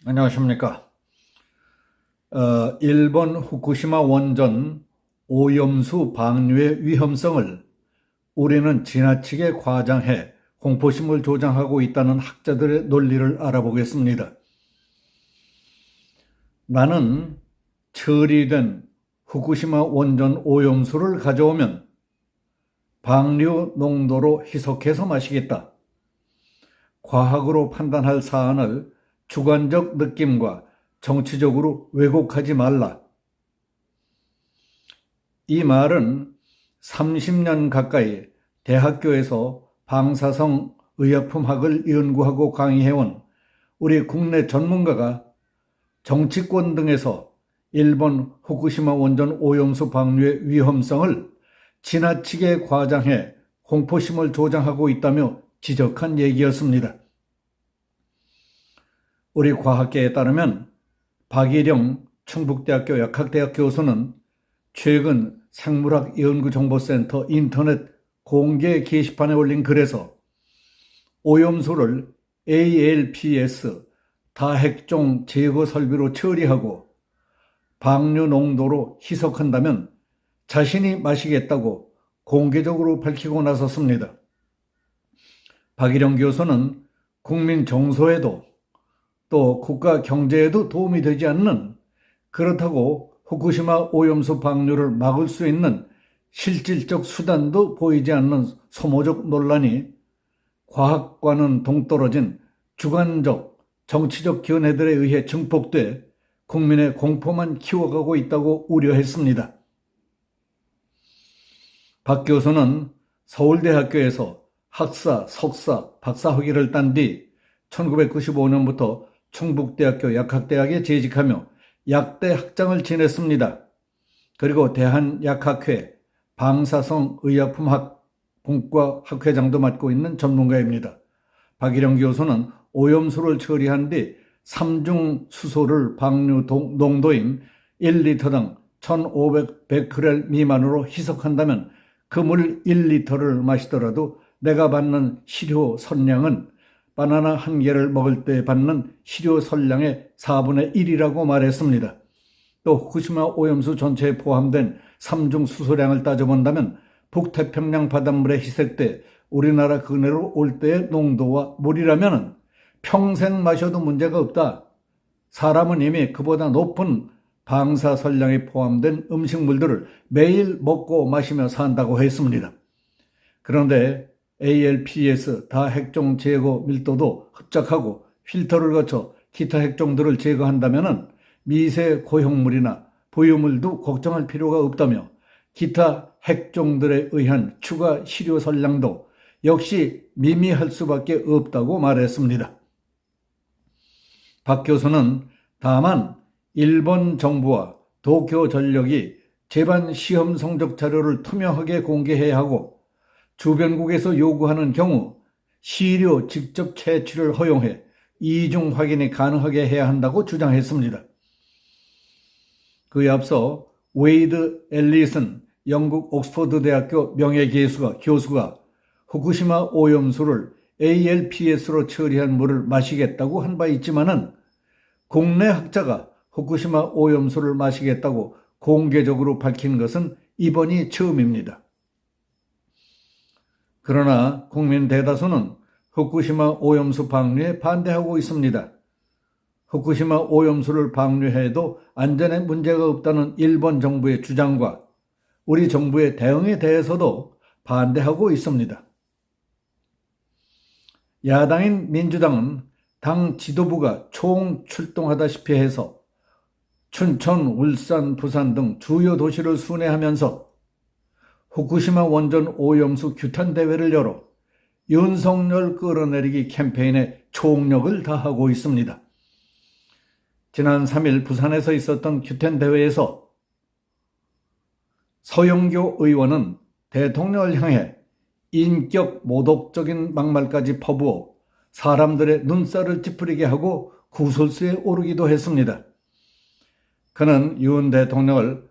안녕하십니까. 일본 후쿠시마 원전 오염수 방류의 위험성을 우리는 지나치게 과장해 공포심을 조장하고 있다는 학자들의 논리를 알아보겠습니다. 나는 처리된 후쿠시마 원전 오염수를 가져오면 방류 농도로 희석해서 마시겠다. 과학으로 판단할 사안을 주관적 느낌과 정치적으로 왜곡하지 말라. 이 말은 30년 가까이 대학교에서 방사성 의약품학을 연구하고 강의해온 우리 국내 전문가가 정치권 등에서 일본 후쿠시마 원전 오염수 방류의 위험성을 지나치게 과장해 공포심을 조장하고 있다며 지적한 얘기였습니다. 우리 과학계에 따르면 박일영 충북대학교 약학대학 교수는 최근 생물학연구정보센터 인터넷 공개 게시판에 올린 글에서 오염수를 ALPS 다핵종 제거 설비로 처리하고 방류 농도로 희석한다면 자신이 마시겠다고 공개적으로 밝히고 나섰습니다. 박일영 교수는 국민 정서에도 또 국가 경제에도 도움이 되지 않는, 그렇다고 후쿠시마 오염수 방류를 막을 수 있는 실질적 수단도 보이지 않는 소모적 논란이 과학과는 동떨어진 주관적 정치적 견해들에 의해 증폭돼 국민의 공포만 키워가고 있다고 우려했습니다. 박 교수는 서울대학교에서 학사, 석사, 박사 학위를 딴 뒤 1995년부터 충북대학교 약학대학에 재직하며 약대 학장을 지냈습니다. 그리고 대한약학회 방사성 의약품학 본과 학회장도 맡고 있는 전문가입니다. 박일영 교수는 오염수를 처리한 뒤 삼중 수소를 방류 농도인 1리터당 1500베크렐 미만으로 희석한다면 그 물 1리터를 마시더라도 내가 받는 시료 선량은 바나나 한 개를 먹을 때 받는 시료 선량의 4분의 1이라고 말했습니다. 또 후쿠시마 오염수 전체에 포함된 삼중 수소량을 따져본다면 북태평양 바닷물에 희석돼 우리나라 근해로 올 때의 농도와 물이라면 평생 마셔도 문제가 없다. 사람은 이미 그보다 높은 방사선량이 포함된 음식물들을 매일 먹고 마시며 산다고 했습니다. 그런데 ALPS 다핵종 제거 밀도도 흡착하고 필터를 거쳐 기타 핵종들을 제거한다면 미세 고형물이나 부유물도 걱정할 필요가 없다며 기타 핵종들에 의한 추가 시료 선량도 역시 미미할 수밖에 없다고 말했습니다. 박 교수는 다만 일본 정부와 도쿄전력이 제반 시험 성적 자료를 투명하게 공개해야 하고 주변국에서 요구하는 경우 시료 직접 채취를 허용해 이중 확인이 가능하게 해야 한다고 주장했습니다. 그에 앞서 웨이드 앨리슨 영국 옥스퍼드 대학교 교수가 후쿠시마 오염수를 ALPS로 처리한 물을 마시겠다고 한 바 있지만은 국내 학자가 후쿠시마 오염수를 마시겠다고 공개적으로 밝힌 것은 이번이 처음입니다. 그러나 국민 대다수는 후쿠시마 오염수 방류에 반대하고 있습니다. 후쿠시마 오염수를 방류해도 안전에 문제가 없다는 일본 정부의 주장과 우리 정부의 대응에 대해서도 반대하고 있습니다. 야당인 민주당은 당 지도부가 총출동하다시피 해서 춘천, 울산, 부산 등 주요 도시를 순회하면서 후쿠시마 원전 오염수 규탄 대회를 열어 윤석열 끌어내리기 캠페인에 총력을 다하고 있습니다. 지난 3일 부산에서 있었던 규탄 대회에서 서영교 의원은 대통령을 향해 인격 모독적인 막말까지 퍼부어 사람들의 눈살을 찌푸리게 하고 구설수에 오르기도 했습니다. 그는 윤 대통령을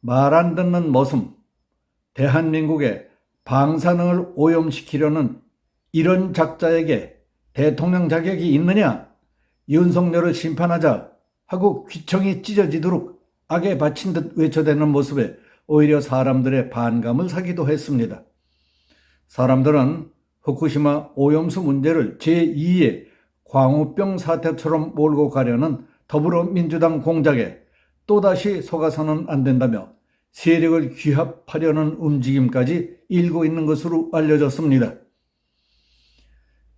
말 안 듣는 머슴, 대한민국의 방사능을 오염시키려는 이런 작자에게 대통령 자격이 있느냐? 윤석열을 심판하자 하고 귀청이 찢어지도록 악에 바친 듯 외쳐대는 모습에 오히려 사람들의 반감을 사기도 했습니다. 사람들은 후쿠시마 오염수 문제를 제2의 광우병 사태처럼 몰고 가려는 더불어민주당 공작에 또다시 속아서는 안 된다며 세력을 규합하려는 움직임까지 일고 있는 것으로 알려졌습니다.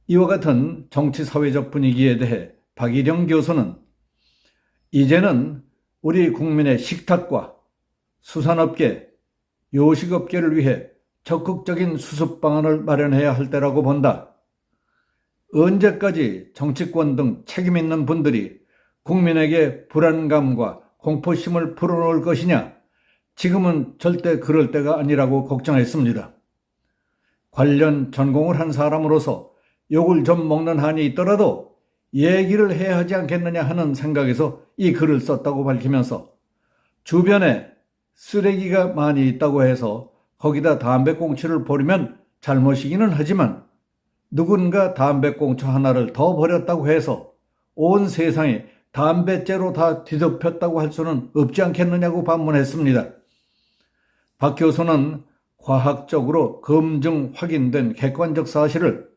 이와 같은 정치사회적 분위기에 대해 박일영 교수는 이제는 우리 국민의 식탁과 수산업계, 요식업계를 위해 적극적인 수습 방안을 마련해야 할 때라고 본다. 언제까지 정치권 등 책임 있는 분들이 국민에게 불안감과 공포심을 풀어놓을 것이냐? 지금은 절대 그럴 때가 아니라고 걱정했습니다. 관련 전공을 한 사람으로서 욕을 좀 먹는 한이 있더라도 얘기를 해야 하지 않겠느냐 하는 생각에서 이 글을 썼다고 밝히면서 주변에 쓰레기가 많이 있다고 해서 거기다 담배꽁초를 버리면 잘못이기는 하지만 누군가 담배꽁초 하나를 더 버렸다고 해서 온 세상에 담배째로 다 뒤덮였다고 할 수는 없지 않겠느냐고 반문했습니다. 박 교수는 과학적으로 검증 확인된 객관적 사실을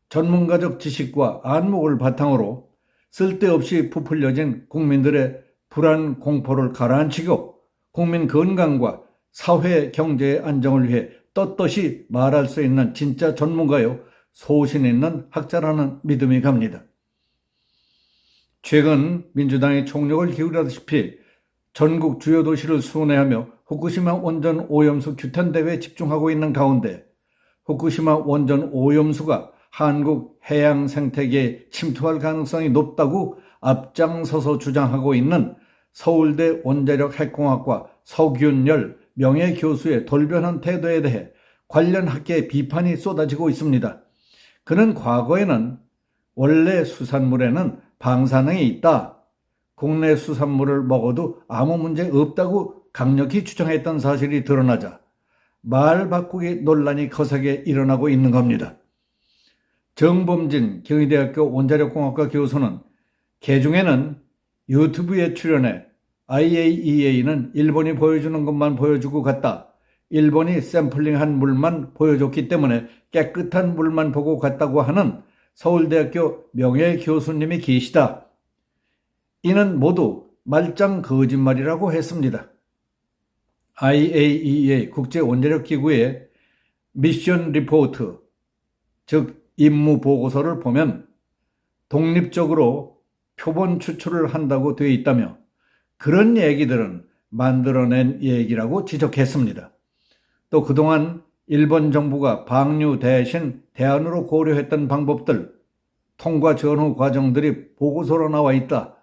전문가적 지식과 안목을 바탕으로 쓸데없이 부풀려진 국민들의 불안 공포를 가라앉히고 국민 건강과 사회 경제의 안정을 위해 떳떳이 말할 수 있는 진짜 전문가요 소신 있는 학자라는 믿음이 갑니다. 최근 민주당이 총력을 기울이다시피 전국 주요 도시를 순회하며 후쿠시마 원전 오염수 규탄 대회에 집중하고 있는 가운데 후쿠시마 원전 오염수가 한국 해양 생태계에 침투할 가능성이 높다고 앞장서서 주장하고 있는 서울대 원자력 핵공학과 서균열 명예교수의 돌변한 태도에 대해 관련 학계의 비판이 쏟아지고 있습니다. 그는 과거에는 원래 수산물에는 방사능이 있다. 국내 수산물을 먹어도 아무 문제 없다고 강력히 주장했던 사실이 드러나자 말 바꾸기 논란이 거세게 일어나고 있는 겁니다. 정범진 경희대학교 원자력공학과 교수는 개중에는 유튜브에 출연해 IAEA는 일본이 보여주는 것만 보여주고 갔다. 일본이 샘플링한 물만 보여줬기 때문에 깨끗한 물만 보고 갔다고 하는 서울대학교 명예교수님이 계시다. 이는 모두 말짱 거짓말이라고 했습니다. IAEA 국제원자력기구의 미션 리포트, 즉 임무 보고서를 보면 독립적으로 표본 추출을 한다고 되어 있다며 그런 얘기들은 만들어낸 얘기라고 지적했습니다. 또 그동안 일본 정부가 방류 대신 대안으로 고려했던 방법들, 통과 전후 과정들이 보고서로 나와 있다.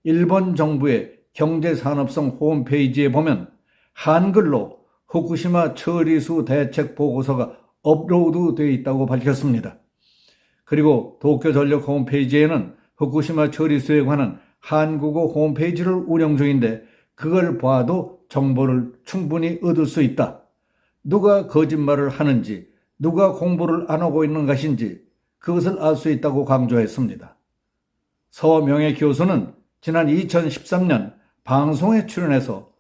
일본 정부의 경제산업성 홈페이지에 보면 한글로 후쿠시마 처리수 대책 보고서가 업로드 되어 있다고 밝혔습니다. 그리고 도쿄전력 홈페이지에는 후쿠시마 처리수에 관한 한국어 홈페이지를 운영 중인데 그걸 봐도 정보를 충분히 얻을 수 있다. 누가 거짓말을 하는지, 누가 공부를 안 하고 있는 것인지 그것을 알 수 있다고 강조했습니다. 서명예 교수는 지난 2013년 방송에 출연해서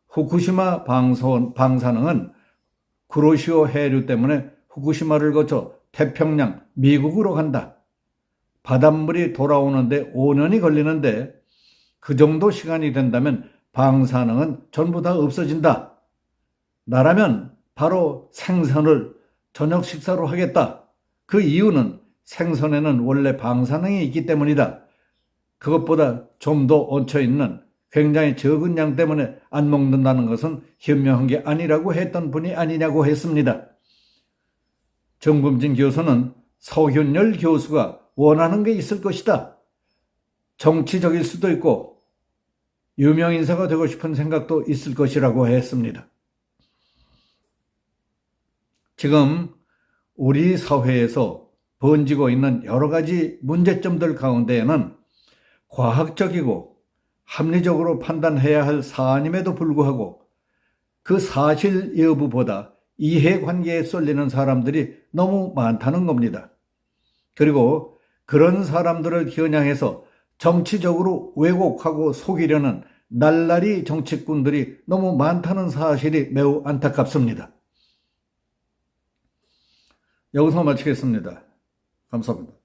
후쿠시마 방사능은 구로시오 해류 때문에 후쿠시마를 거쳐 태평양, 미국으로 간다. 바닷물이 돌아오는데 5년이 걸리는데 그 정도 시간이 된다면 방사능은 전부 다 없어진다. 나라면 바로 생선을 저녁 식사로 하겠다. 그 이유는 생선에는 원래 방사능이 있기 때문이다. 그것보다 좀 더 얹혀있는 굉장히 적은 양 때문에 안 먹는다는 것은 현명한 게 아니라고 했던 분이 아니냐고 했습니다. 정범진 교수는 서균열 교수가 원하는 게 있을 것이다. 정치적일 수도 있고 유명인사가 되고 싶은 생각도 있을 것이라고 했습니다. 지금 우리 사회에서 번지고 있는 여러 가지 문제점들 가운데에는 과학적이고 합리적으로 판단해야 할 사안임에도 불구하고 그 사실 여부보다 이해관계에 쏠리는 사람들이 너무 많다는 겁니다. 그리고 그런 사람들을 겨냥해서 정치적으로 왜곡하고 속이려는 날라리 정치꾼들이 너무 많다는 사실이 매우 안타깝습니다. 여기서 마치겠습니다. 감사합니다.